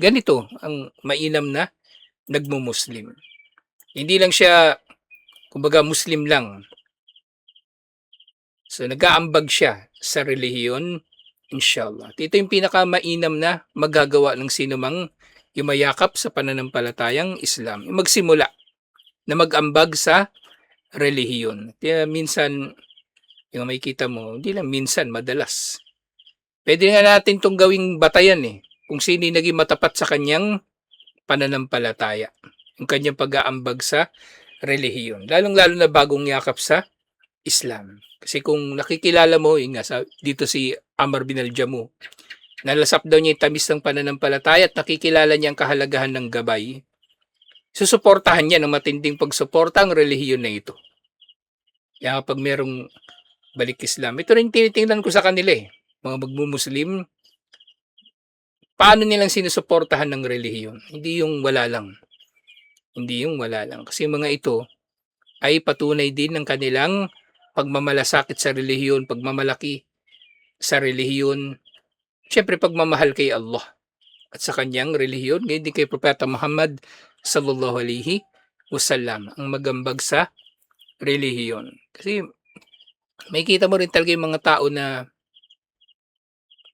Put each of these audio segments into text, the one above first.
ganito ang mainam na nagmumuslim. Hindi lang siya kumbaga Muslim lang. So nag-aambag siya sa relihiyon, inshallah. Ito yung pinakamainam na magagawa ng sinumang yumayakap sa pananampalatayang Islam. Yung magsimula na mag-ambag sa relihiyon. Kaya minsan, yung makikita mo, hindi lang minsan, madalas. Pwede nga natin itong gawing batayan kung sino yung naging matapat sa kanyang pananampalataya. Yung kanyang pag-aambag sa relihiyon. Lalong-lalo na bagong yakap sa Islam. Kasi kung nakikilala mo, yun nga, dito si Amr bin al-Jamu, nalasap daw niya yung tamis ng pananampalataya at nakikilala niya ang kahalagahan ng gabay, susuportahan niya ng matinding pagsuporta ang relihiyon na ito. Kaya kapag merong balik Islam, ito rin tinitingnan ko sa kanila mga magmumuslim, paano nilang sinusuportahan ng relihiyon? Hindi yung wala lang. Hindi yung wala lang. Kasi mga ito ay patunay din ng kanilang pagmamalasakit sa relihiyon, pagmamalaki sa relihiyon, siyempre pagmamahal kay Allah at sa kanyang relihiyon, ngayon din kay Propeta Muhammad sallallahu alaihi wasallam ang magambag sa relihiyon. Kasi may kita mo rin talaga yung mga tao na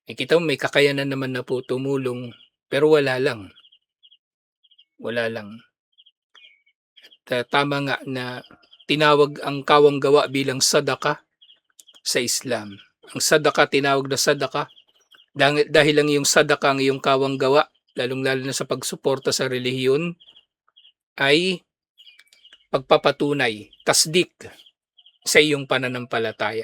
may kita mo may kakayanan naman na po tumulong pero wala lang. Wala lang. Tama nga na tinawag ang kawang gawa bilang sadaka sa Islam. Ang sadaka tinawag na sadaka dahil lang yung sadaka ang iyong kawang gawa, lalong-lalo na sa pagsuporta sa relihiyon, ay pagpapatunay, tasdik sa iyong pananampalataya.